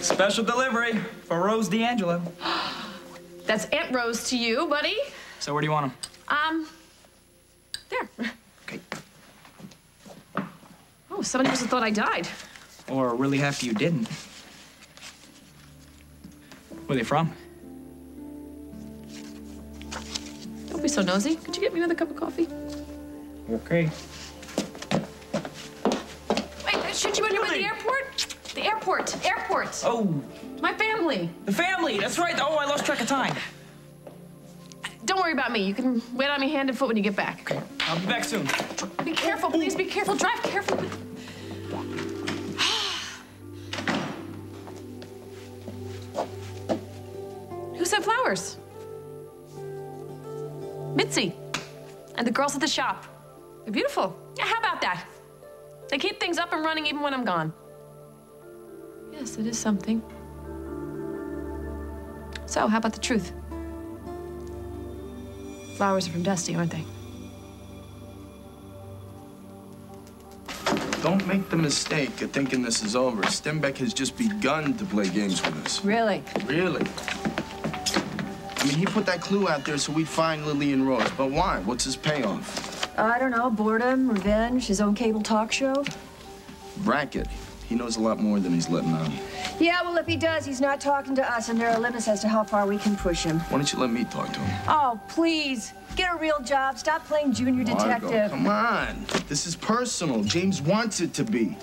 Special delivery for Rose D'Angelo. That's Aunt Rose to you, buddy. So where do you want them? There. Okay. Oh, somebody must have thought I died. Or really happy you didn't. Where are they from? Don't be so nosy. Could you get me another cup of coffee? Okay. Wait, shouldn't you want to go to the airport? The airport. Airport. Oh. My family. The family. That's right. Oh, I lost track of time. Don't worry about me. You can wait on me hand and foot when you get back. Okay. I'll be back soon. Be careful, please. Be careful. Drive carefully. Who sent flowers? Mitzi. And the girls at the shop. They're beautiful. Yeah, how about that? They keep things up and running even when I'm gone. Yes, it is something. So, how about the truth? Flowers are from Dusty, aren't they? Don't make the mistake of thinking this is over. Stenbeck has just begun to play games with us. Really? Really? I mean, he put that clue out there so we'd find Lily and Rose. But why? What's his payoff? I don't know. Boredom, revenge, his own cable talk show. Racket. He knows a lot more than he's letting on. Yeah, well, if he does, he's not talking to us, and there are limits as to how far we can push him. Why don't you let me talk to him? Oh, please. Get a real job. Stop playing junior detective. Margo, come on. This is personal. James wants it to be.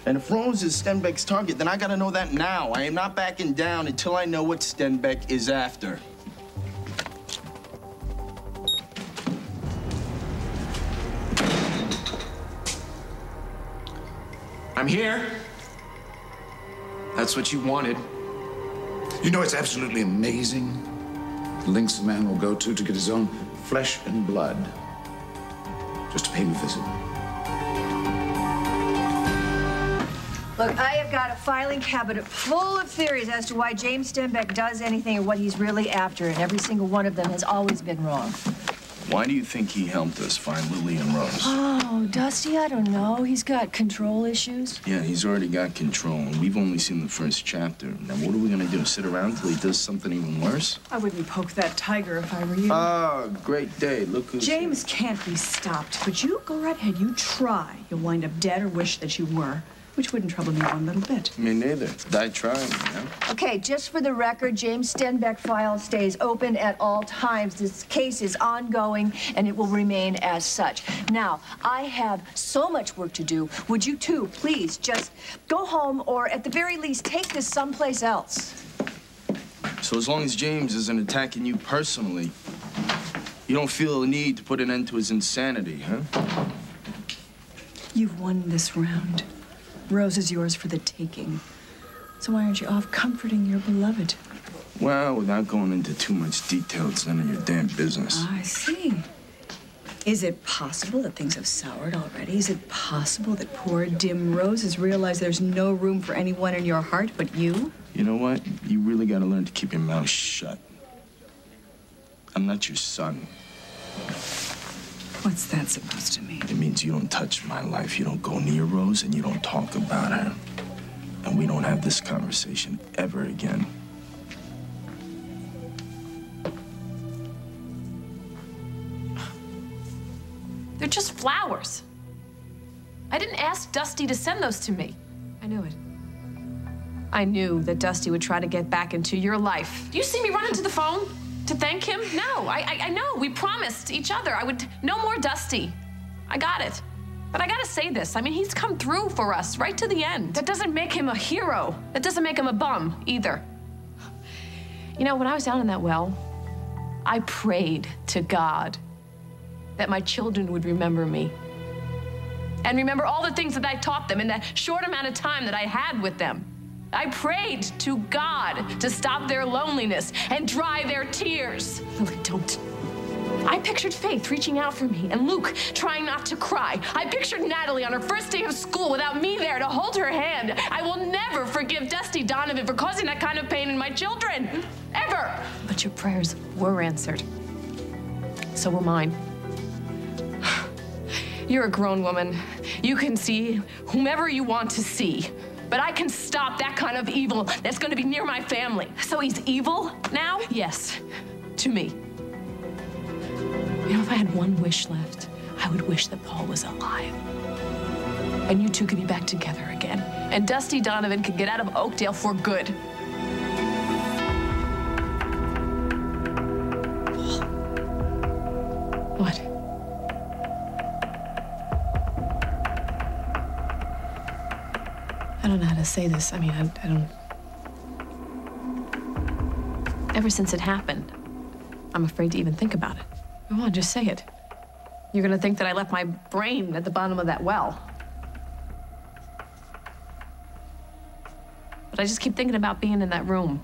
And if Rose is Stenbeck's target, then I gotta know that now. I am not backing down until I know what Stenbeck is after. I'm here. That's what you wanted. You know, it's absolutely amazing the lengths a man will go to get his own flesh and blood just to pay me a visit. Look, I have got a filing cabinet full of theories as to why James Stenbeck does anything and what he's really after, and every single one of them has always been wrong. Why do you think he helped us find Lily and Rose? Oh, Dusty, I don't know. He's got control issues. Yeah, he's already got control, and we've only seen the first chapter. Now, what are we gonna do? Sit around till he does something even worse? I wouldn't poke that tiger if I were you. Oh, great day. Look who's James can't be stopped, but you go right ahead. You try. You'll wind up dead or wish that you were, which wouldn't trouble me one little bit. Me neither. Die trying, man. Okay, just for the record, James Stenbeck file stays open at all times. This case is ongoing, and it will remain as such. Now, I have so much work to do. Would you two, please, just go home, or at the very least, take this someplace else? So as long as James isn't attacking you personally, you don't feel a need to put an end to his insanity, huh? You've won this round. Rose is yours for the taking. So why aren't you off comforting your beloved? Well, without going into too much detail, it's none of your damn business. I see. Is it possible that things have soured already? Is it possible that poor dim Rose has realized there's no room for anyone in your heart but you? You know what? You really gotta learn to keep your mouth shut. I'm not your son. What's that supposed to mean? It means you don't touch my life. You don't go near Rose, and you don't talk about her. And we don't have this conversation ever again. They're just flowers. I didn't ask Dusty to send those to me. I knew it. I knew that Dusty would try to get back into your life. Do you see me running to the phone to thank him? No, I know. We promised each other I would no more Dusty. I got it. But I gotta say this. I mean, he's come through for us right to the end. That doesn't make him a hero. That doesn't make him a bum either. You know, when I was down in that well, I prayed to God that my children would remember me and remember all the things that I taught them in that short amount of time that I had with them. I prayed to God to stop their loneliness and dry their tears. Lily, don't. I pictured Faith reaching out for me and Luke trying not to cry. I pictured Natalie on her first day of school without me there to hold her hand. I will never forgive Dusty Donovan for causing that kind of pain in my children. Ever. But your prayers were answered. So were mine. You're a grown woman. You can see whomever you want to see. But I can stop that kind of evil that's gonna be near my family. So he's evil now? Yes, to me. You know, if I had one wish left, I would wish that Paul was alive. And you two could be back together again. And Dusty Donovan could get out of Oakdale for good. Paul. What? I don't know how to say this. I mean, I don't... Ever since it happened, I'm afraid to even think about it. Come on, just say it. You're gonna think that I left my brain at the bottom of that well. But I just keep thinking about being in that room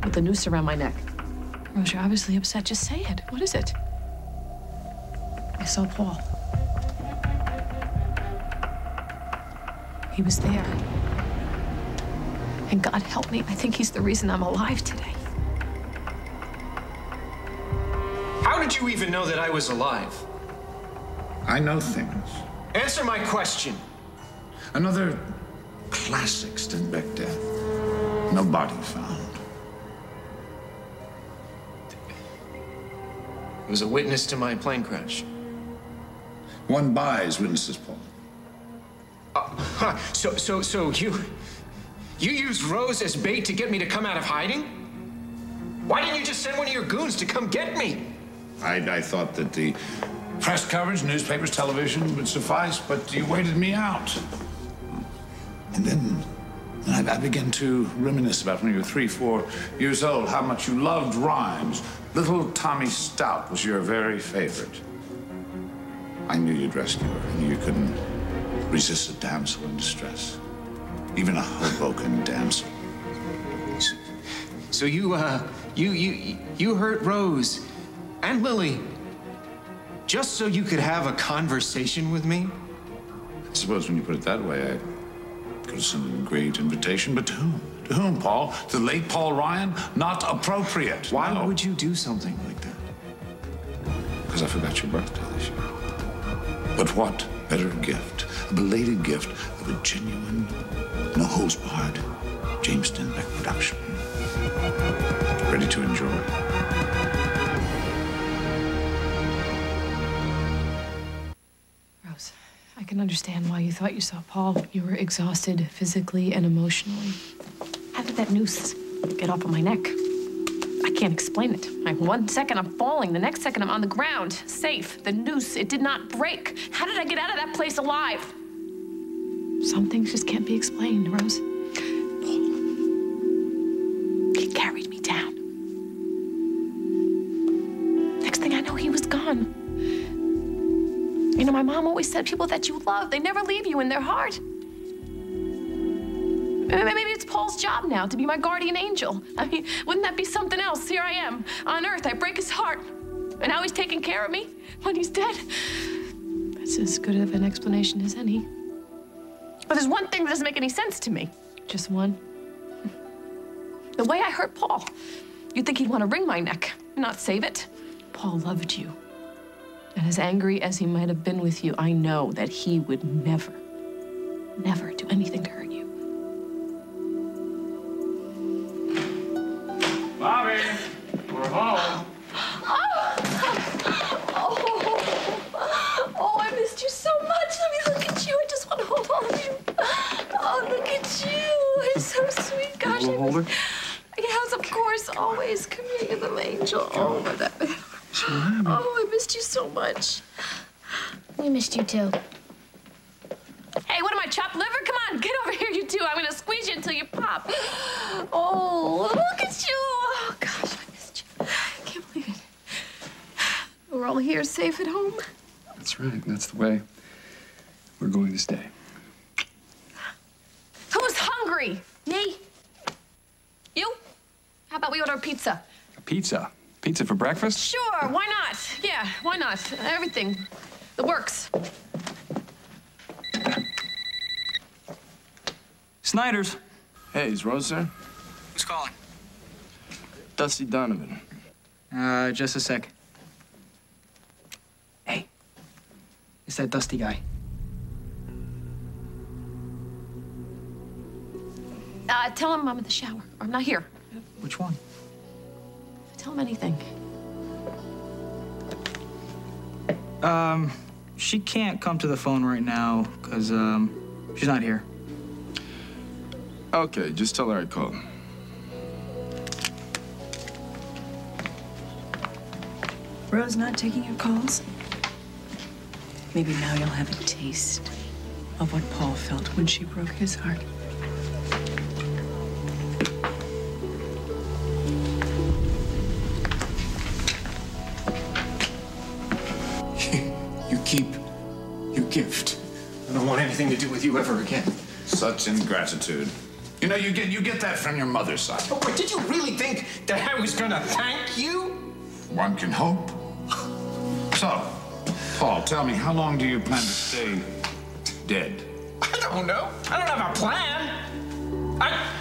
with the noose around my neck. Rose, you're obviously upset. Just say it. What is it? I saw Paul. He was there. And God help me, I think he's the reason I'm alive today. How did you even know that I was alive? I know things. Answer my question. Another classic Stenbeck death. No body found. It was a witness to my plane crash. One buys witnesses, Paul. So you used Rose as bait to get me to come out of hiding? Why didn't you just send one of your goons to come get me? I thought that the press coverage, newspapers, television would suffice, but you waited me out. And then I began to reminisce about when you were 3, 4 years old, how much you loved rhymes. Little Tommy Stout was your very favorite. I knew you'd rescue her. I knew you couldn't resist a damsel in distress. Even a Hoboken damsel. So you hurt Rose and Lily just so you could have a conversation with me? I suppose when you put it that way, I could have sent a great invitation, but to whom? To whom, Paul? To the late Paul Ryan? Not appropriate. Why No. would you do something like that? Because I forgot your birthday this year. But what better gift? A belated gift of a genuine, no-holds-barred James Stenbeck production. Ready to enjoy. Rose, I can understand why you thought you saw Paul. You were exhausted physically and emotionally. How did that noose get off of my neck? I can't explain it. Like, one second I'm falling, the next second I'm on the ground, safe. The noose, it did not break. How did I get out of that place alive? Some things just can't be explained, Rose. Paul, he carried me down. Next thing I know, he was gone. You know, my mom always said people that you love, they never leave you in their heart. Maybe it's Paul's job now to be my guardian angel. I mean, wouldn't that be something else? Here I am, on Earth, I break his heart. And now he's taking care of me when he's dead. That's as good of an explanation as any. But there's one thing that doesn't make any sense to me. Just one. The way I hurt Paul. You'd think he'd want to wring my neck, not save it. Paul loved you. And as angry as he might have been with you, I know that he would never, never do anything to hurt you. Bobby, we're home. Oh, I missed you so much. Let me look at you. I just want to hold on to you. Oh, look at you. You're so sweet. Gosh, You wanna hold her? Yes, of course. Always. Come here, you little angel. Oh, that. Oh, I missed you so much. We missed you too. Hey, what am I, chopped liver? Come on, get over here, you two. I'm gonna squeeze you until you pop. Oh, look at you. Oh, gosh, I missed you. I can't believe it. We're all here, safe at home. That's right. That's the way we're going to stay. Who's hungry? Me? You? How about we order pizza? A pizza? Pizza for breakfast? Sure, why not? Yeah, why not? Everything. The works. Snyder's. Hey, is Rose there? Who's calling? Dusty Donovan. Just a sec. Hey, it's that Dusty guy. Tell him I'm at the shower. I'm not here. Which one? Tell him anything. She can't come to the phone right now because, she's not here. Okay, just tell her I called. Rose not taking your calls? Maybe now you'll have a taste of what Paul felt when she broke his heart. You keep your gift. I don't want anything to do with you ever again. Such ingratitude. You know, you get that from your mother's side. Oh, but did you really think that I was gonna thank you? One can hope. So, Paul, tell me, how long do you plan to stay dead? I don't know. I don't have a plan.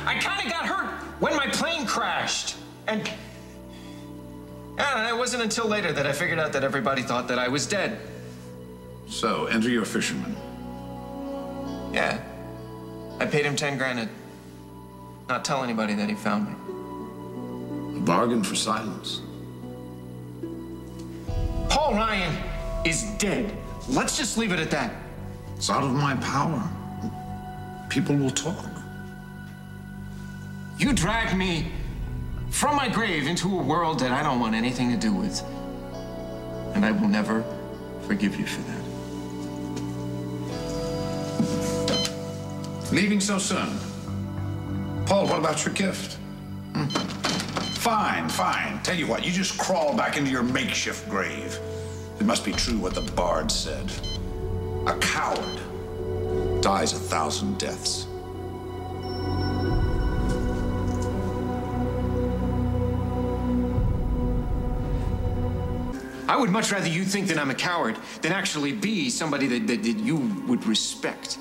I kind of got hurt when my plane crashed. And it wasn't until later that I figured out that everybody thought that I was dead. So, enter your fisherman. Yeah. I paid him 10 grand to not tell anybody that he found me. A bargain for silence. Paul Ryan is dead. Let's just leave it at that. It's out of my power. People will talk. You dragged me from my grave into a world that I don't want anything to do with. And I will never forgive you for that. Leaving so soon? Paul, what about your gift? Fine, fine. Tell you what, you just crawl back into your makeshift grave. It must be true what the bard said. A coward dies 1,000 deaths. I would much rather you think that I'm a coward than actually be somebody that you would respect.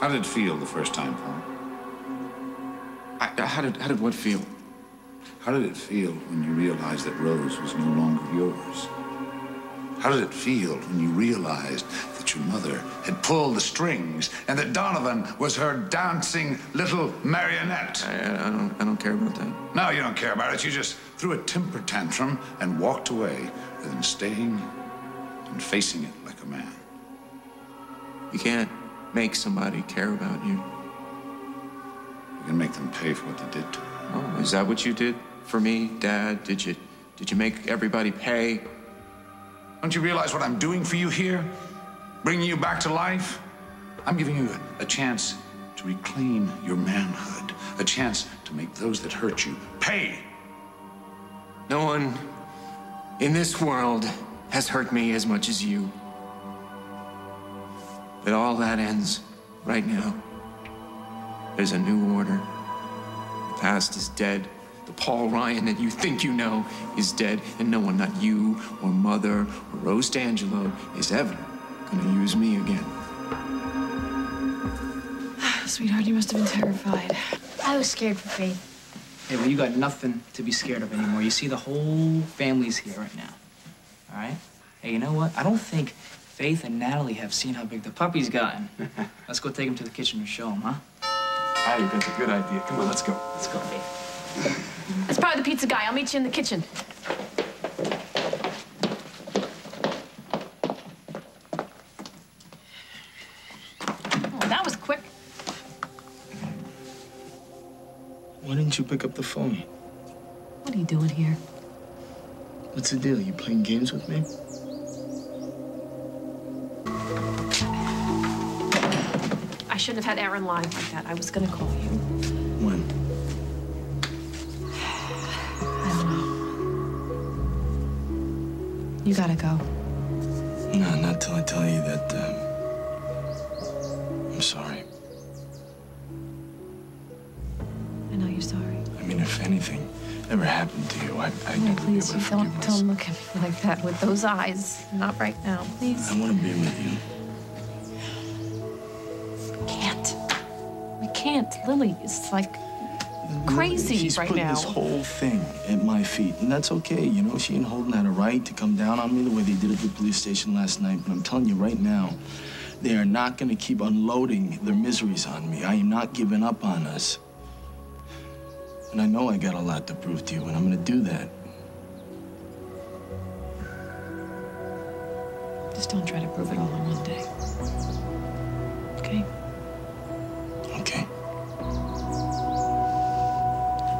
How did it feel the first time, Paul? How did what feel? How did it feel when you realized that Rose was no longer yours? How did it feel when you realized that your mother had pulled the strings and that Donovan was her dancing little marionette? I don't care about that. No, you don't care about it. You just threw a temper tantrum and walked away rather than staying and facing it like a man. You can't make somebody care about you. You can make them pay for what they did to you. Oh, is that what you did for me, Dad? Did you make everybody pay? Don't you realize what I'm doing for you here? Bringing you back to life? I'm giving you a chance to reclaim your manhood, a chance to make those that hurt you pay. No one in this world has hurt me as much as you. But all that ends right now. There's a new order. The past is dead. The Paul Ryan that you think you know is dead, and no one, not you or Mother or Rose D'Angelo, is ever gonna use me again. Sweetheart, you must have been terrified. I was scared for Faith. Hey, well, you got nothing to be scared of anymore. You see, the whole family's here right now. All right? Hey, you know what? I don't think Faith and Natalie have seen how big the puppy's gotten. Let's go take him to the kitchen and show him, huh? I think that's a good idea. Come on, let's go. Let's go, Faith. That's probably the pizza guy. I'll meet you in the kitchen. Oh, that was quick. Why didn't you pick up the phone? What are you doing here? What's the deal? You playing games with me? I shouldn't have had Aaron lie like that. I was gonna call you. When? I don't know. You gotta go. No, not till I tell you that, I'm sorry. I know you're sorry. I mean, if anything ever happened to you, I No, never be please, able to you forgive don't look at me like that with those eyes. Not right now, please. I want to be with you. We can't. Lily is like crazy She's right putting now. this whole thing at my feet, and that's okay. You know, she ain't holding out a right to come down on me the way they did at the police station last night. But I'm telling you right now, They are not going to keep unloading their miseries on me. I am not giving up on us. And I know I got a lot to prove to you, and I'm going to do that. Just don't try to prove it all in one day. Okay? Okay.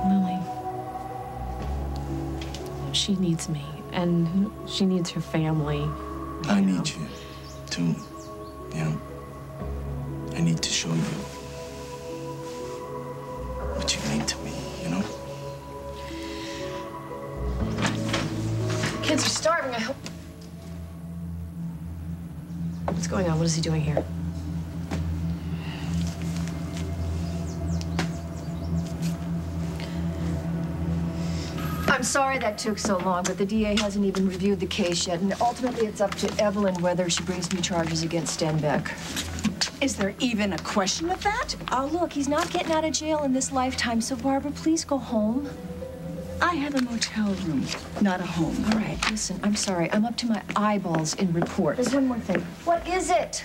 Lily. She needs me, and she needs her family. I need you, too. Yeah. I need to show you what you mean to me, you know? Kids are starving, I hope. What's going on? What is he doing here? I'm sorry that took so long, but the DA hasn't even reviewed the case yet, and ultimately it's up to Evelyn whether she brings new charges against Stenbeck. Is there even a question of that? Oh, look, he's not getting out of jail in this lifetime, so Barbara, please go home. I have a motel room, not a home. All right, listen, I'm sorry. I'm up to my eyeballs in reports. There's one more thing. What is it?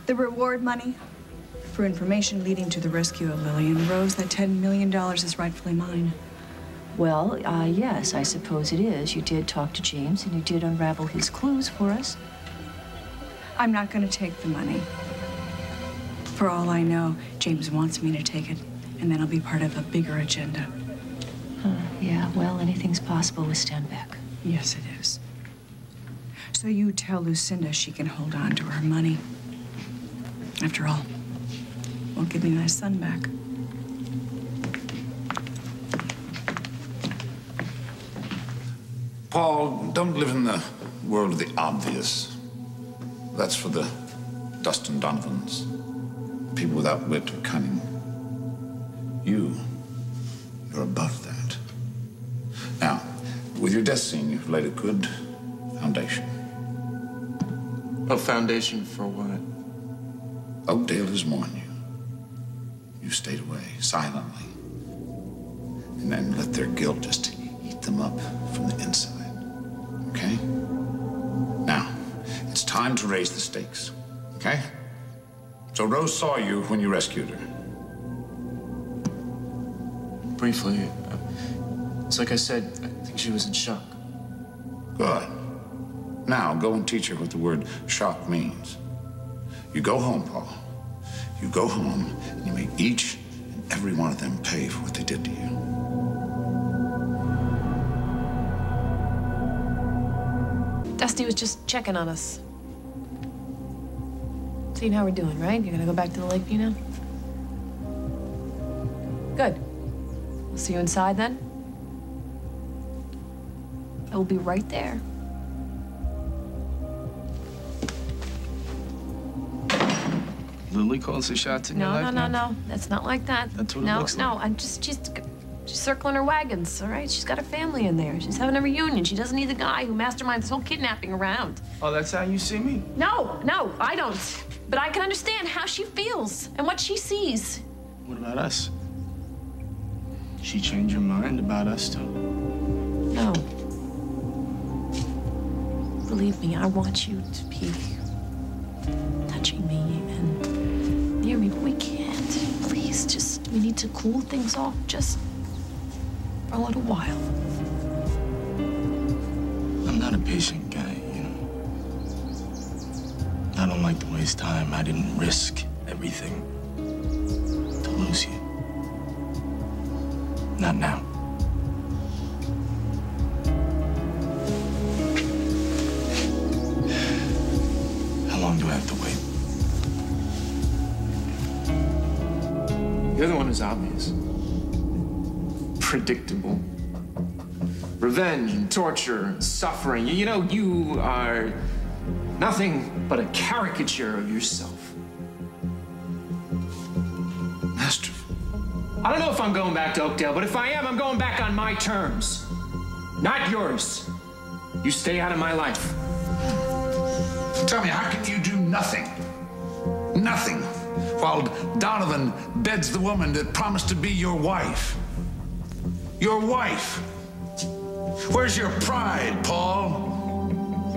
The reward money for information leading to the rescue of Lillian Rose, that $10 million is rightfully mine. Well, yes, I suppose it is. You did talk to James, and you did unravel his clues for us. I'm not going to take the money. For all I know, James wants me to take it, and then I'll be part of a bigger agenda. Yeah, well, anything's possible with Stenbeck. Yes, it is. So you tell Lucinda she can hold on to her money. After all, won't give me my son back. Paul, don't live in the world of the obvious. That's for the Dustin Donovans. People without wit or cunning. You're above that. Now, with your death scene, you've laid a good foundation. A foundation for what? Oakdale has mourned you. You stayed away, silently. And then let their guilt just eat them up from the inside. Okay? Now, it's time to raise the stakes. Okay? So Rose saw you when you rescued her. Briefly. It's like I said, I think she was in shock. Good. Now, go and teach her what the word shock means. You go home, Paul. You go home, and you make each and every one of them pay for what they did to you. Dusty was just checking on us. Seeing how we're doing, right? You're gonna go back to the Lakeview now? Good. We'll see you inside then. I will be right there. Lily calls the shots in your life now? No. That's not like that. That's what it looks like. No, I'm just, she's circling her wagons, all right? She's got her family in there. She's having a reunion. She doesn't need the guy who masterminds this whole kidnapping around. Oh, that's how you see me? No, I don't. But I can understand how she feels and what she sees. What about us? She changed her mind about us, too? No. Believe me, I want you to be touching me and near me, but we can't. Please, we need to cool things off just for a little while. I'm not a patient guy, you know. I don't like to waste time. I didn't risk everything to lose you. Not now. How long do I have to wait? You're the one who's obvious. Predictable. Revenge and torture and suffering. You know, you are nothing but a caricature of yourself. Masterful. I don't know if I'm going back to Oakdale, but if I am, I'm going back on my terms. Not yours. You stay out of my life. Tell me, how can you do nothing? Nothing. While Donovan beds the woman that promised to be your wife. Your wife. Where's your pride, Paul?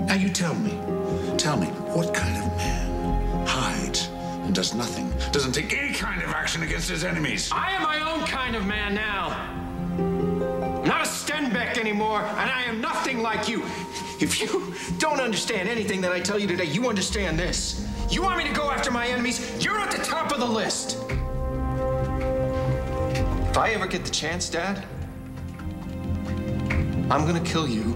Now you tell me. Tell me, what kind of man hides and does nothing, doesn't take any kind of action against his enemies? I am my own kind of man now. I'm not a Stenbeck anymore, and I am nothing like you. If you don't understand anything that I tell you today, you understand this. You want me to go after my enemies? You're at the top of the list. If I ever get the chance, Dad, I'm gonna kill you.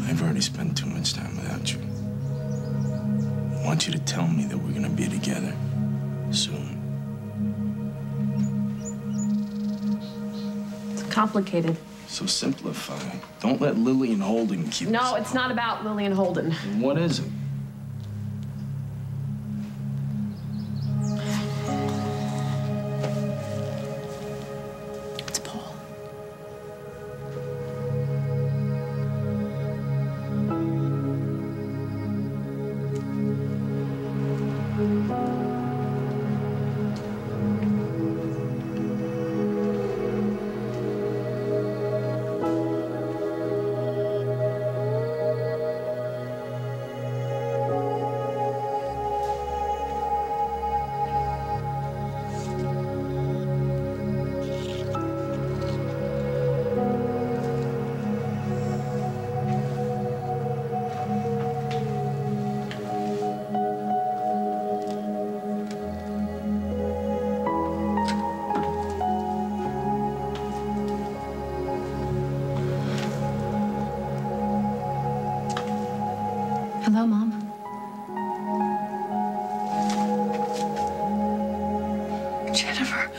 I've already spent too much time without you. I want you to tell me that we're gonna be together soon. It's complicated. So simplify. Don't let Lily and Holden keep us No, it's not about Lily and Holden. What is it? It's Paul. Hello, Mom. Jennifer.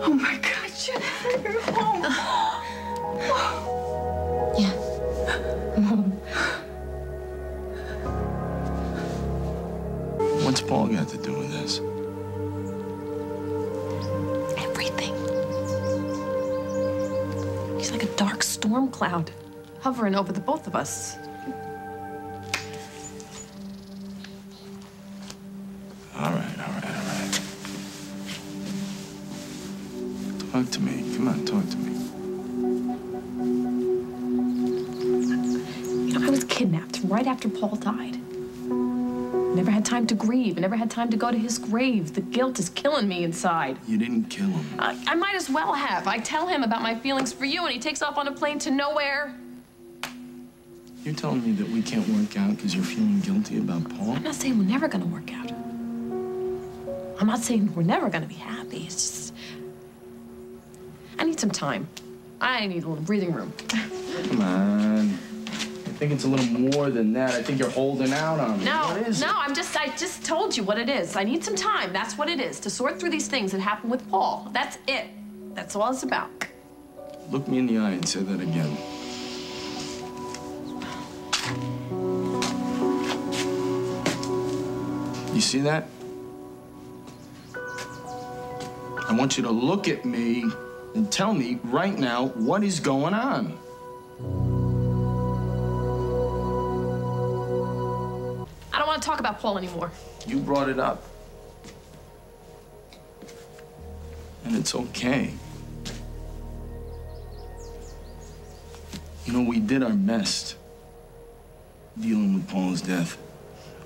Oh my God, Jennifer, you're home. Yeah. I'm home. What's Paul got to do with this? Everything. He's like a dark storm cloud hovering over the both of us. All right. Talk to me. Come on, talk to me. You know, I was kidnapped right after Paul died. I never had time to grieve. I never had time to go to his grave. The guilt is killing me inside. You didn't kill him. I might as well have. I tell him about my feelings for you, and he takes off on a plane to nowhere. You're telling me that we can't work out because you're feeling guilty about Paul? I'm not saying we're never gonna work out. I'm not saying we're never gonna be happy. It's just, I need some time. I need a little breathing room. Come on. I think it's a little more than that. I think you're holding out on me. No, What is it? I just told you what it is. I need some time. That's what it is, to sort through these things that happened with Paul. That's it. That's all it's about. Look me in the eye and say that again. You see that? I want you to look at me and tell me right now what is going on. I don't want to talk about Paul anymore. You brought it up. And it's okay. You know, we did our best dealing with Paul's death.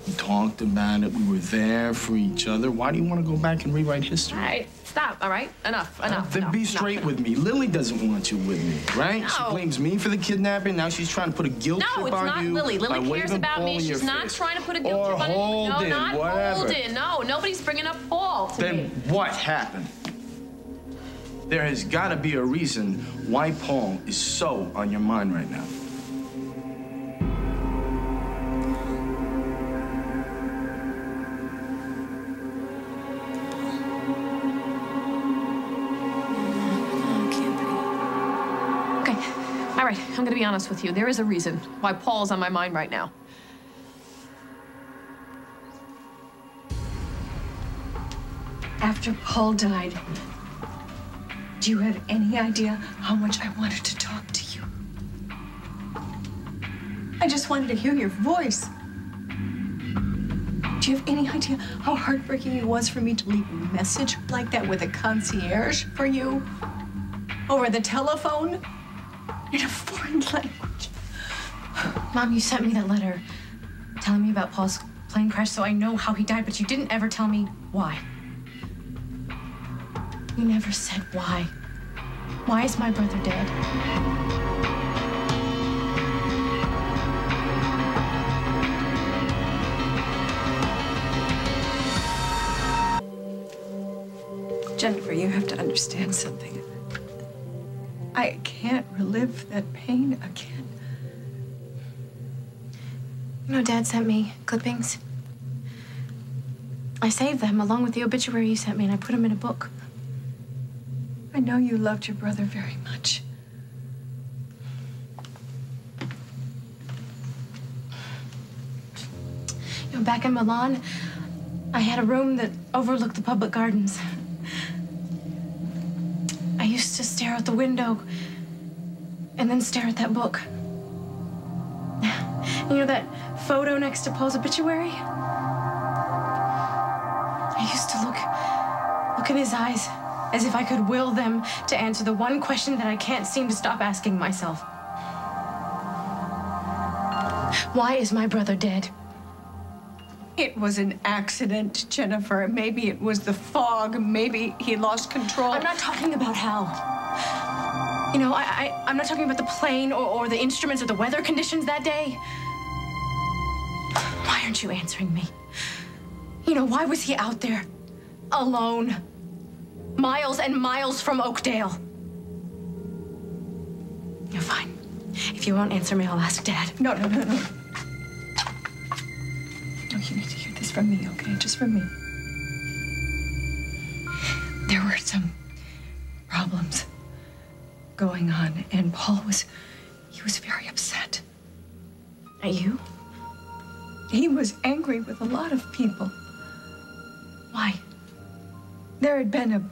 We talked about it. We were there for each other. Why do you want to go back and rewrite history? All right, stop, all right? Enough. Then be straight with me. Lily doesn't want you with me, right? No. She blames me for the kidnapping. Now she's trying to put a guilt No, trip it's on not you. Lily. Lily by cares waving about Paul me. in your She's not face. trying to put a guilt Or trip on anyone. No, Holden, not whatever. Holden. No, nobody's bringing up Paul to Then me. what happened? There has got to be a reason why Paul is so on your mind right now. All right, I'm gonna be honest with you. There is a reason why Paul's on my mind right now. After Paul died, do you have any idea how much I wanted to talk to you? I just wanted to hear your voice. Do you have any idea how heartbreaking it was for me to leave a message like that with a concierge for you? Over the telephone? In a foreign language. Mom, you sent me that letter telling me about Paul's plane crash so I know how he died, but you didn't ever tell me why. You never said why. Why is my brother dead? Jennifer, you have to understand something. I can't relive that pain again. You know, Dad sent me clippings. I saved them along with the obituary you sent me, and I put them in a book. I know you loved your brother very much. You know, back in Milan, I had a room that overlooked the public gardens. I used to stare out the window and then stare at that book. You know that photo next to Paul's obituary? I used to look in his eyes as if I could will them to answer the one question that I can't seem to stop asking myself. Why is my brother dead? It was an accident, Jennifer. Maybe it was the fog. Maybe he lost control. I'm not talking about Hal. You know, I'm not talking about the plane or the instruments or the weather conditions that day. Why aren't you answering me? You know, why was he out there alone? Miles and miles from Oakdale. You're fine. If you won't answer me, I'll ask Dad. No. No, you need to hear this from me, okay? Just from me. There were some problems going on, and Paul was very upset. At you? He was angry with a lot of people. Why? There had been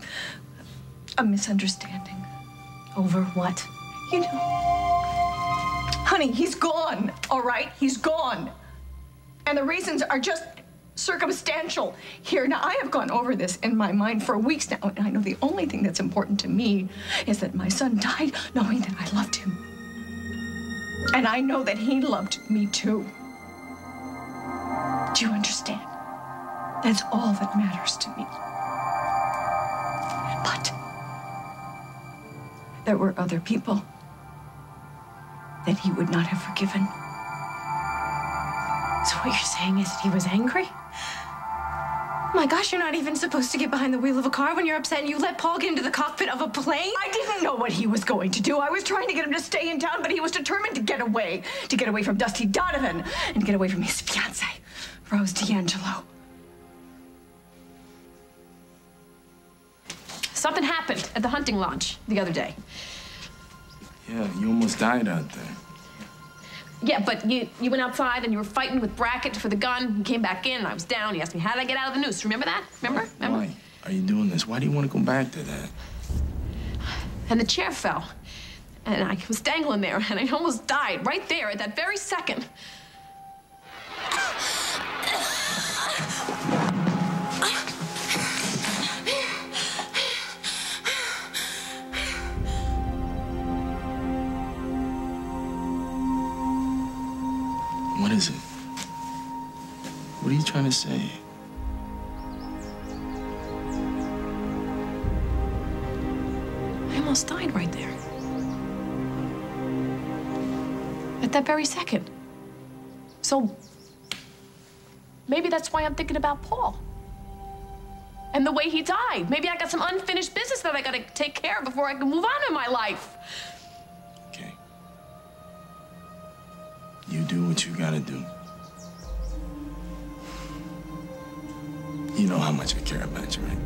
a misunderstanding. Over what? You know, honey, he's gone, all right? He's gone. And the reasons are just circumstantial here. Now, I have gone over this in my mind for weeks now, and I know the only thing that's important to me is that my son died knowing that I loved him. And I know that he loved me too. Do you understand? That's all that matters to me. But there were other people that he would not have forgiven. So what you're saying is that he was angry? My gosh, you're not even supposed to get behind the wheel of a car when you're upset, and you let Paul get into the cockpit of a plane? I didn't know what he was going to do. I was trying to get him to stay in town, but he was determined to get away from Dusty Donovan and get away from his fiancée, Rose D'Angelo. Something happened at the hunting lodge the other day. Yeah, you almost died out there. Yeah, but you went outside and you were fighting with Brackett for the gun. You came back in and I was down. You asked me, how did I get out of the noose? Remember that? Remember? Why are you doing this? Why do you want to go back to that? And the chair fell. And I was dangling there and I almost died right there at that very second. What is it? What are you trying to say? I almost died right there. At that very second. So maybe that's why I'm thinking about Paul. And the way he died. Maybe I got some unfinished business that I gotta take care of before I can move on in my life. Okay. You do what you gotta do. You know how much I care about you, right?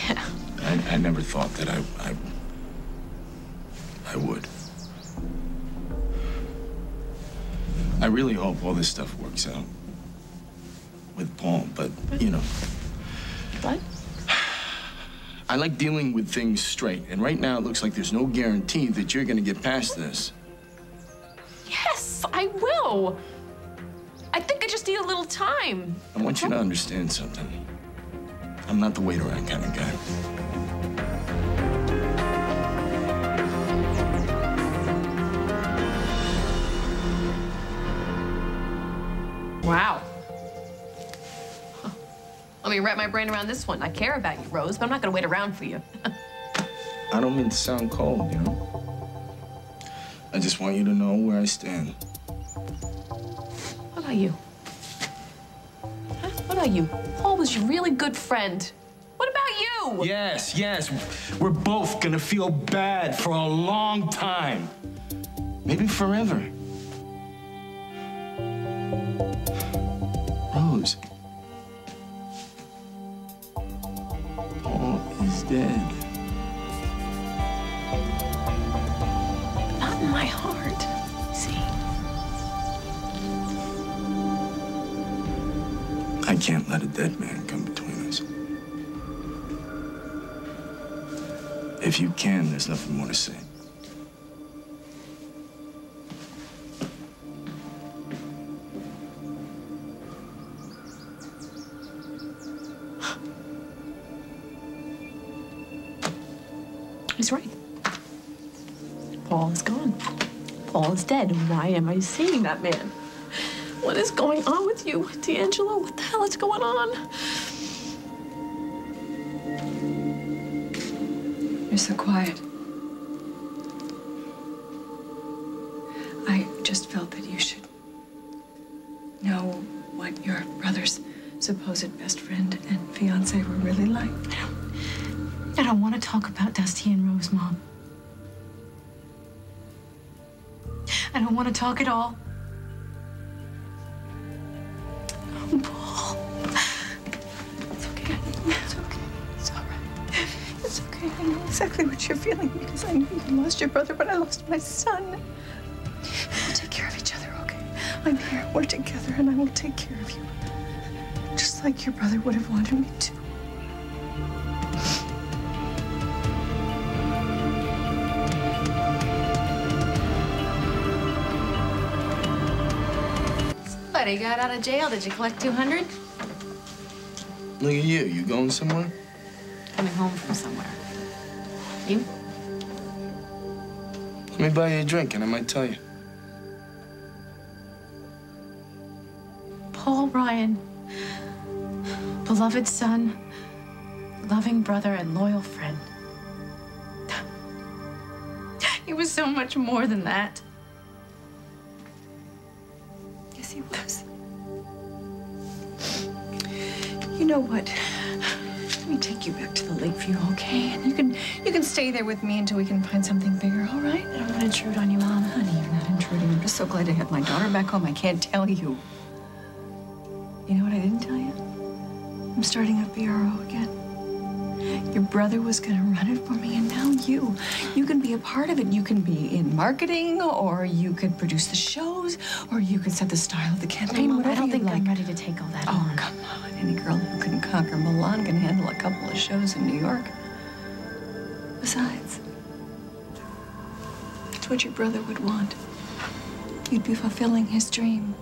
Yeah. I never thought that I would. I really hope all this stuff works out. with Paul, but, you know. What? I like dealing with things straight, and right now it looks like there's no guarantee that you're gonna get past this. Yes, I will. I think I just need a little time. I want you to understand something. I'm not the wait around kind of guy. Wow. Huh. Let me wrap my brain around this one. I care about you, Rose, but I'm not gonna wait around for you. I don't mean to sound cold, you know? I just want you to know where I stand. What about you? Huh? What about you? Paul was your really good friend. What about you? Yes, yes. We're both gonna feel bad for a long time. Maybe forever. Rose. Paul is dead. Not in my heart. See? I can't let a dead man come between us. If you can, there's nothing more to say. He's right. Paul is gone. Paul is dead. Why am I seeing that man? What is going on with you, D'Angelo? What the hell is going on? You're so quiet. I just felt that you should know what your brother's supposed best friend and fiance were really like. I don't want to talk about Dusty and Rose, Mom. I don't want to talk at all. Oh, Paul. It's okay. It's okay. It's all right. It's okay. I know exactly what you're feeling because I knew you lost your brother, but I lost my son. We'll take care of each other, okay? I'm here. We're together, and I will take care of you. Just like your brother would have wanted me to. He got out of jail. Did you collect 200? Look at you. You going somewhere? Coming home from somewhere. You? Let me buy you a drink, and I might tell you. Paul Ryan, beloved son, loving brother, and loyal friend. He was so much more than that. Yes, he was. You know what? Let me take you back to the Lakeview, okay? And you can stay there with me until we can find something bigger, all right? I don't want to intrude on you, Mom. Honey, you're not intruding. I'm just so glad to have my daughter back home. I can't tell you. You know what I didn't tell you? I'm starting up BRO again. Your brother was gonna run it for me, and now you. You can be a part of it. You can be in marketing, or you could produce the shows, or you could set the style of the campaign, Mom, whatever I don't you'd think like. I'm ready to take all that Oh, on. come on. Any girl who can conquer Milan can handle a couple of shows in New York. Besides, it's what your brother would want. You'd be fulfilling his dream.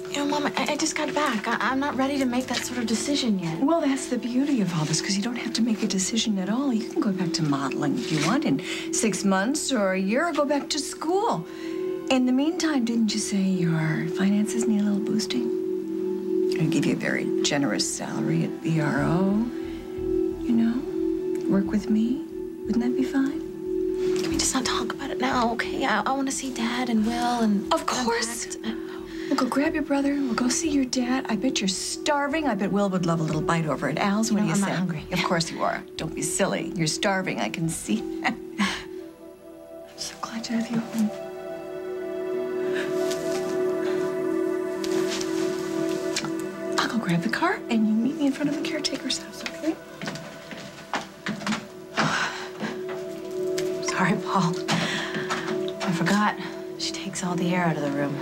You know, Mom, I just got back. I'm not ready to make that sort of decision yet. Well, that's the beauty of all this, because you don't have to make a decision at all. You can go back to modeling if you want in 6 months or a year, or go back to school. In the meantime, didn't you say your finances need a little boosting? I'd give you a very generous salary at BRO. You know, work with me. Wouldn't that be fine? Can we just not talk about it now, okay? I want to see Dad and Will and... Of course. We'll go grab your brother. We'll go see your dad. I bet you're starving. I bet Will would love a little bite over at Al's. What do you I'm say? not hungry. Of course you are. Don't be silly. You're starving. I can see that. I'm so glad to have you home. I'll go grab the car, and you meet me in front of the caretaker's house, okay? Sorry, Paul. I forgot. She takes takes all the air out of the room.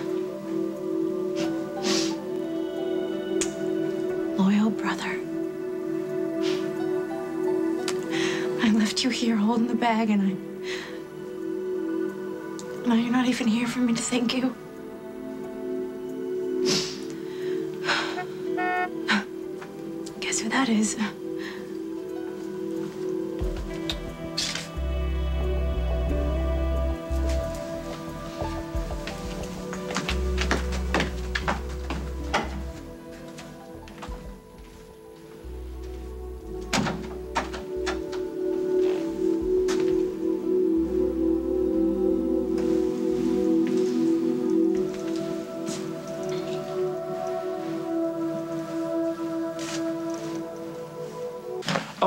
Loyal brother. I left you here holding the bag, and now you're not even here for me to thank you. Guess who that is?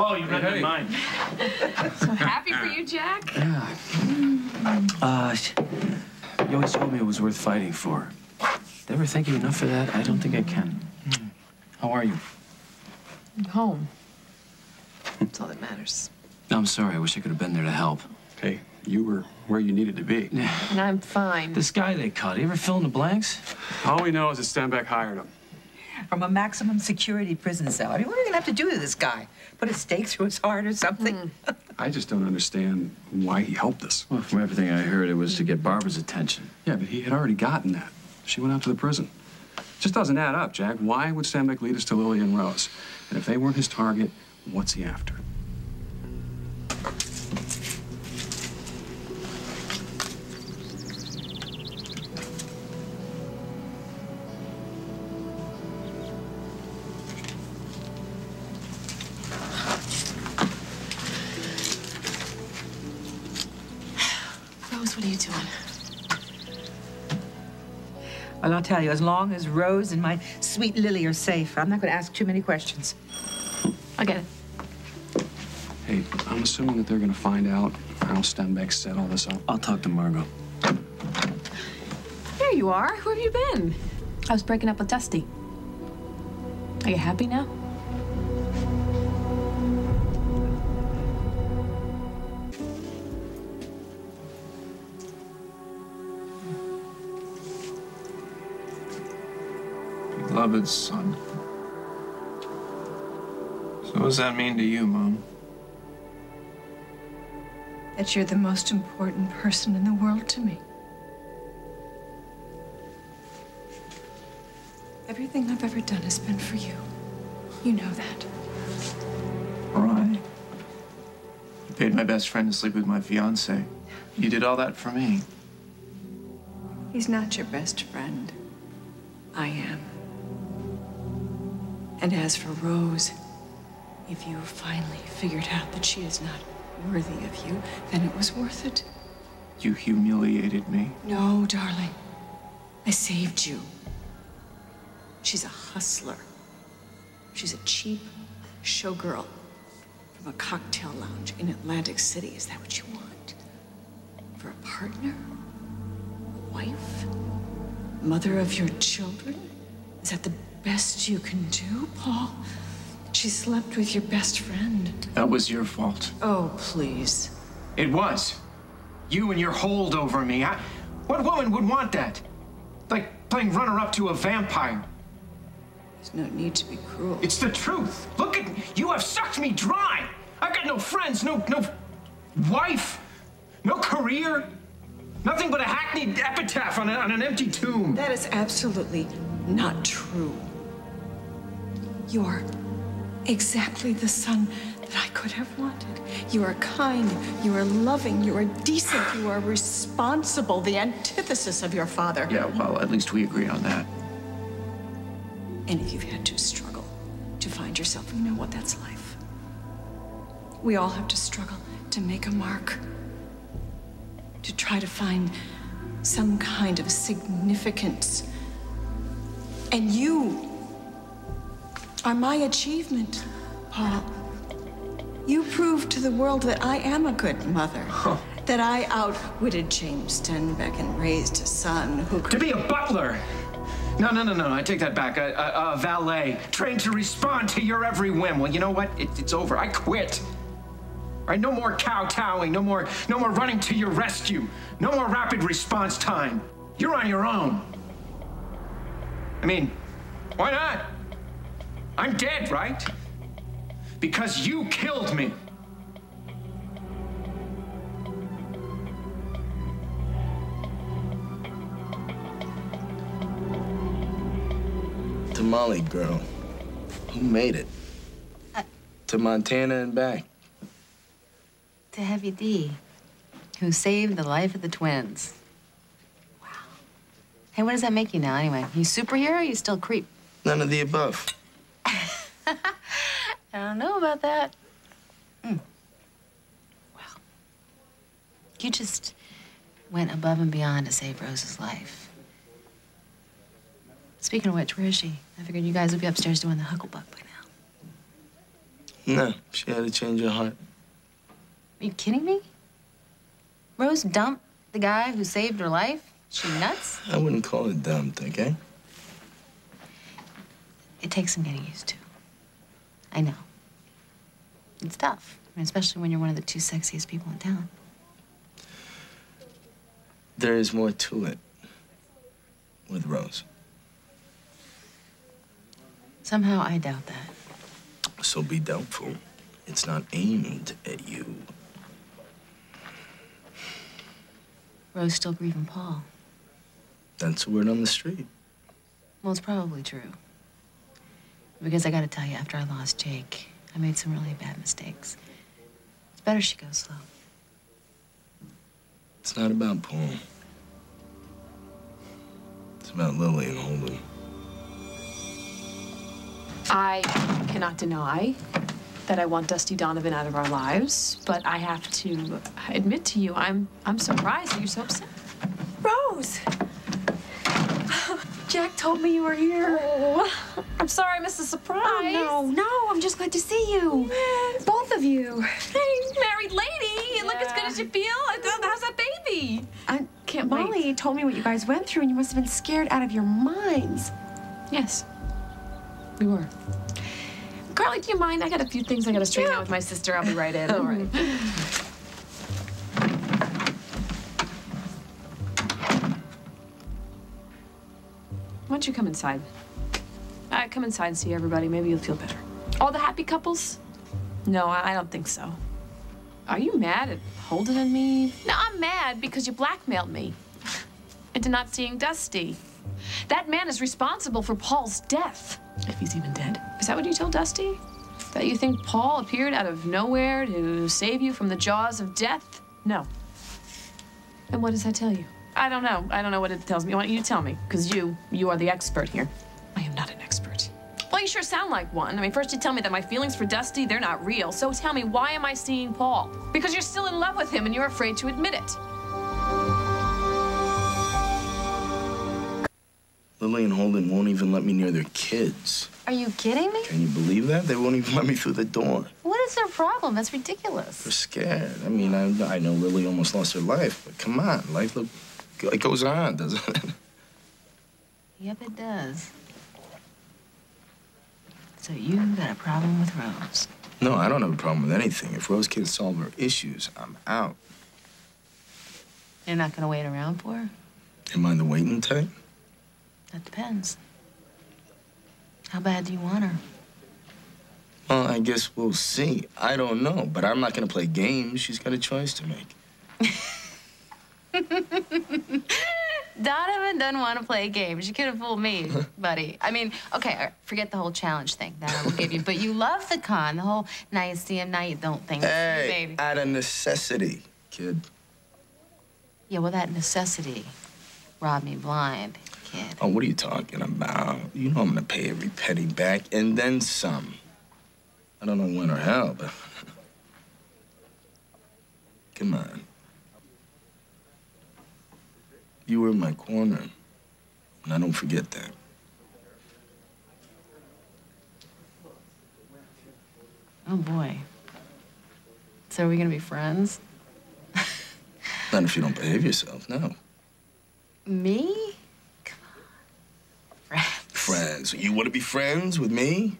Oh, you read my mind. So happy for you, Jack. Yeah. You always told me it was worth fighting for. Did I ever thank you enough for that? I don't think I can. How are you? I'm home. That's all that matters. I'm sorry. I wish I could have been there to help. Hey, you were where you needed to be. Yeah. And I'm fine. This guy they caught, you ever fill in the blanks? All we know is that Stenbeck hired him. From a maximum security prison cell. I mean, what are we gonna have to do to this guy? Put a stake through his heart or something? I just don't understand why he helped us. Well, from everything I heard, it was to get Barbara's attention. Yeah, but he had already gotten that. She went out to the prison. Just doesn't add up, Jack. Why would Stenbeck lead us to Lily and Rose? And if they weren't his target, what's he after? Rose, what are you doing? Well, I'll tell you, as long as Rose and my sweet Lily are safe, I'm not gonna ask too many questions. I'll get it. Hey, I'm assuming that they're gonna find out how Stenbeck set all this up. I'll talk to Margot. There you are. Who have you been? I was breaking up with Dusty. Are you happy now? Beloved son. So what does that mean to you, Mom? That you're the most important person in the world to me. Everything I've ever done has been for you. You know that. Right. You paid my best friend to sleep with my fiance. You did all that for me. He's not your best friend. I am. And as for Rose, if you finally figured out that she is not worthy of you, then it was worth it. You humiliated me. No, darling. I saved you. She's a hustler. She's a cheap showgirl from a cocktail lounge in Atlantic City. Is that what you want? For a partner? A wife? Mother of your children? Is that the best you can do, Paul? She slept with your best friend. That was your fault. Oh, please. It was. You and your hold over me. What woman would want that? Like playing runner-up to a vampire. There's no need to be cruel. It's the truth. Look at you have sucked me dry. I've got no friends, no wife, no career. Nothing but a hackneyed epitaph on an empty tomb. That is absolutely not true. You're exactly the son that I could have wanted. You are kind, you are loving, you are decent, you are responsible, the antithesis of your father. Yeah, well, at least we agree on that. And if you've had to struggle to find yourself, you know what that's like. We all have to struggle to make a mark, to try to find some kind of significance. And you are my achievement, Paul. You proved to the world that I am a good mother. Oh. That I outwitted James Stenbeck and raised a son who could... To be a butler! No, I take that back. A valet, trained to respond to your every whim. Well, you know what? It's over. I quit. All right, no more kowtowing, no more running to your rescue. No more rapid response time. You're on your own. I mean, why not? I'm dead, right? Because you killed me. Tamale girl. Who made it? To Montana and back. To Heavy D, who saved the life of the twins. Wow. Hey, what does that make you now, anyway? You superhero or you still creep? None of the above. I don't know about that. Well, you just went above and beyond to save Rose's life. Speaking of which, where is she? I figured you guys would be upstairs doing the hucklebuck by now. No, she had to change her heart. Are you kidding me? Rose dumped the guy who saved her life? She nuts? I wouldn't call it dumped, okay? It takes some getting used to. I know. It's tough, I mean, especially when you're one of the two sexiest people in town. There is more to it with Rose. Somehow I doubt that. So be doubtful. It's not aimed at you. Rose still grieving Paul. That's the word on the street. Well, it's probably true. Because I gotta tell you, after I lost Jake, I made some really bad mistakes. It's better she goes slow. It's not about Paul. It's about Lily and Holden. I cannot deny that I want Dusty Donovan out of our lives, but I have to admit to you, I'm surprised that you're so upset. Rose! Jack told me you were here. Oh, I'm sorry I missed the surprise. Oh, no, I'm just glad to see you. Yes. Both of you. Hey, married lady, you look as good as you feel. How's that baby? I can't Molly wait. told me what you guys went through, and you must have been scared out of your minds. Yes, we were. Carly, do you mind? I got a few things I got to straighten out with my sister. I'll be right in. All right. Why don't you come inside? Come inside and see everybody. Maybe you'll feel better. All the happy couples? No, I don't think so. Are you mad at Holden and me? No, I'm mad because you blackmailed me into not seeing Dusty. That man is responsible for Paul's death. If he's even dead. Is that what you told Dusty? That you think Paul appeared out of nowhere to save you from the jaws of death? No. And what does that tell you? I don't know. I don't know what it tells me. Why don't you tell me? Because you are the expert here. I am not an expert. Well, you sure sound like one. I mean, first you tell me that my feelings for Dusty, they're not real. So tell me, why am I seeing Paul? Because you're still in love with him and you're afraid to admit it. Lily and Holden won't even let me near their kids. Are you kidding me? Can you believe that? They won't even let me through the door. What is their problem? That's ridiculous. They're scared. I mean, I know Lily almost lost her life, but come on, life it goes on, doesn't it? Yep, it does. So you got a problem with Rose? No, I don't have a problem with anything. If Rose can't solve her issues, I'm out. You're not gonna wait around for her? Am I the waiting type? That depends. How bad do you want her? Well, I guess we'll see. I don't know, but I'm not gonna play games. She's got a choice to make. Donovan doesn't want to play games. You could have fooled me, buddy. I mean, okay, forget the whole challenge thing. That I will give you. But you love the con, the whole now you see him, now you don't think. Hey, baby. out of necessity, kid. Yeah, well, that necessity robbed me blind, kid. Oh, what are you talking about? You know I'm gonna pay every penny back and then some. I don't know when or how, but come on. You were in my corner, and I don't forget that. Oh, boy. So are we gonna be friends? Not if you don't behave yourself, no. Me? Come on. Friends. Friends. You want to be friends with me?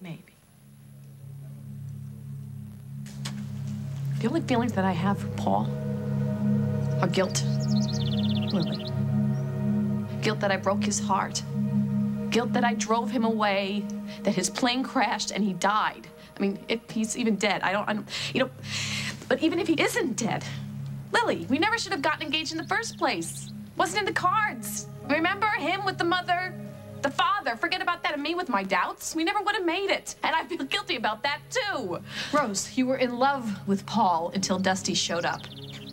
Maybe. The only feelings that I have for Paul Or guilt? Lily. Guilt that I broke his heart. Guilt that I drove him away, that his plane crashed and he died. I mean, if he's even dead, I don't, you know, but even if he isn't dead, Lily, we never should have gotten engaged in the first place. Wasn't in the cards. Remember him with the mother, the father, forget about that, and me with my doubts? We never would have made it, and I feel guilty about that too. Rose, you were in love with Paul until Dusty showed up.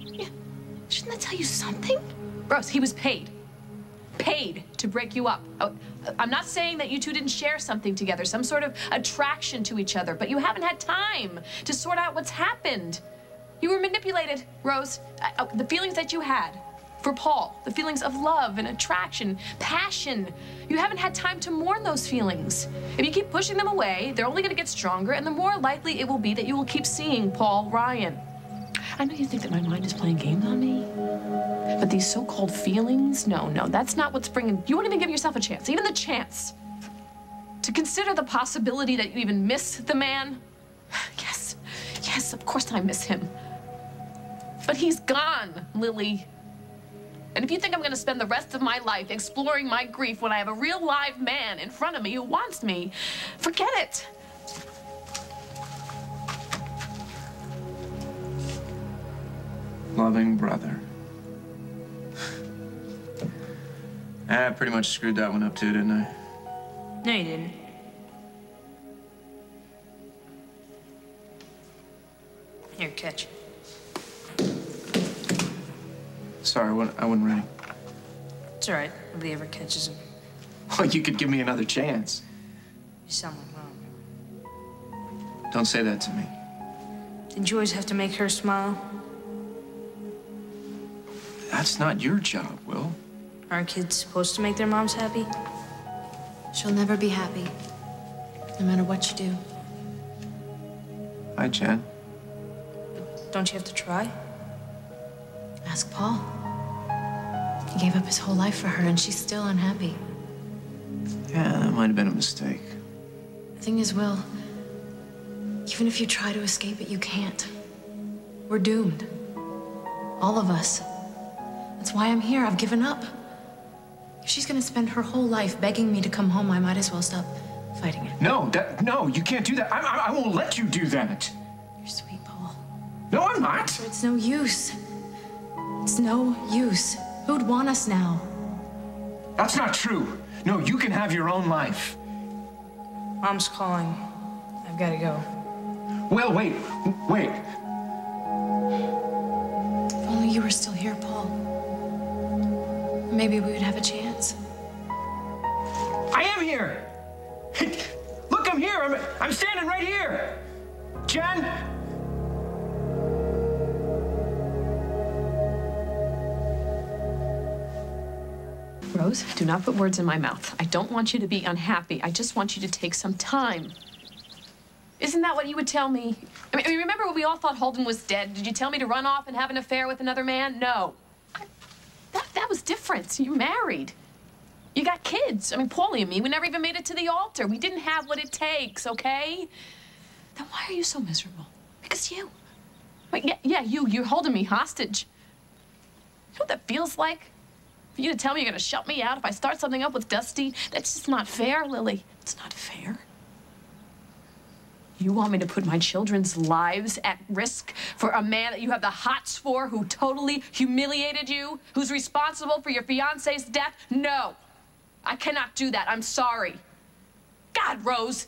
Yeah. Shouldn't that tell you something? Rose, he was paid. Paid to break you up. Oh, I'm not saying that you two didn't share something together, some sort of attraction to each other, but you haven't had time to sort out what's happened. You were manipulated, Rose. The feelings that you had for Paul, the feelings of love and attraction, passion, you haven't had time to mourn those feelings. If you keep pushing them away, they're only going to get stronger, and the more likely it will be that you will keep seeing Paul Ryan. I know you think that my mind is playing games on me, but these so-called feelings, no, that's not what's bringing... You won't even give yourself a chance, even the chance, to consider the possibility that you even miss the man. Yes, of course I miss him. But he's gone, Lily. And if you think I'm going to spend the rest of my life exploring my grief when I have a real live man in front of me who wants me, forget it. Loving brother. I pretty much screwed that one up too, didn't I? No, you didn't. Here, catch. Sorry, I wasn't ready. It's all right. Nobody ever catches him. Well, you could give me another chance. You sound like Mom. Don't say that to me. Didn't you always have to make her smile? That's not your job, Will. Aren't kids supposed to make their moms happy? She'll never be happy, no matter what you do. Hi, Jen. Don't you have to try? Ask Paul. He gave up his whole life for her, and she's still unhappy. Yeah, that might have been a mistake. The thing is, Will, even if you try to escape it, you can't. We're doomed. All of us. That's why I'm here. I've given up. If she's gonna spend her whole life begging me to come home, I might as well stop fighting it. No, you can't do that. I won't let you do that. You're sweet, Paul. No, I'm not. It's no use. It's no use. Who'd want us now? That's not true. No, you can have your own life. Mom's calling. I've got to go. Well, wait. If only you were still here, Paul. Maybe we would have a chance. I am here. Look, I'm here. I'm standing right here. Jen? Rose, do not put words in my mouth. I don't want you to be unhappy. I just want you to take some time. Isn't that what you would tell me? I mean, remember when we all thought Holden was dead? Did you tell me to run off and have an affair with another man? No. That was different. You're married. You got kids. I mean, Paulie and me, we never even made it to the altar. We didn't have what it takes, okay? Then why are you so miserable? Because you. I mean, yeah, you're holding me hostage. You know what that feels like? For you to tell me you're gonna shut me out if I start something up with Dusty? That's just not fair, Lily. It's not fair. You want me to put my children's lives at risk for a man that you have the hots for, who totally humiliated you, who's responsible for your fiance's death? No, I cannot do that. I'm sorry. God, Rose,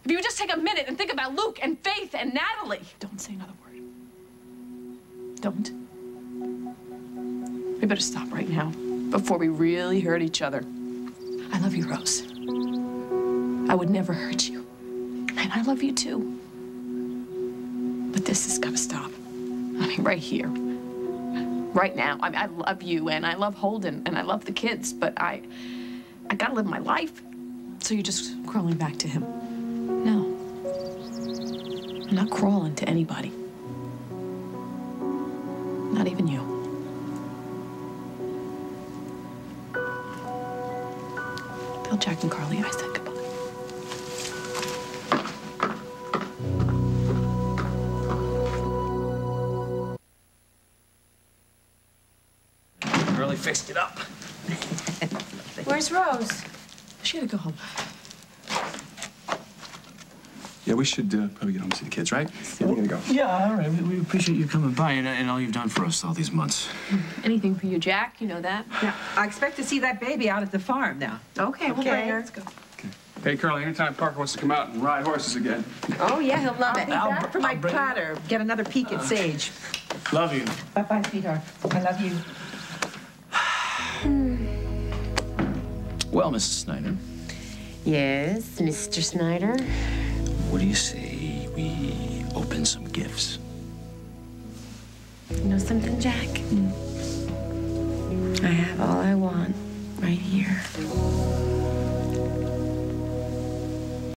if you would just take a minute and think about Luke and Faith and Natalie. Don't say another word. Don't. We better stop right now before we really hurt each other. I love you, Rose. I would never hurt you. And I love you too. But this has got to stop. I mean, right here. Right now. I mean, I love you and I love Holden and I love the kids, but I gotta live my life. So you're just crawling back to him. No. I'm not crawling to anybody. Not even you. Tell Jack and Carly I said goodbye. fixed it up. Where's Rose? She gotta go home. Yeah, we should probably get home and see the kids, right? Yeah, we gotta go. Yeah, all right. We appreciate you coming by and all you've done for us all these months. Anything for you, Jack. You know that. Yeah, I expect to see that baby out at the farm now. Okay, we'll bring her. Let's go. Hey, Curly, anytime Parker wants to come out and ride horses again. Oh, yeah, he'll love it. I'll be back for my platter. Get another peek at Sage. Love you. Bye-bye, sweetheart. I love you. Well, Mrs. Snyder, Yes, Mr. Snyder. what do you say we open some gifts? You know something, Jack?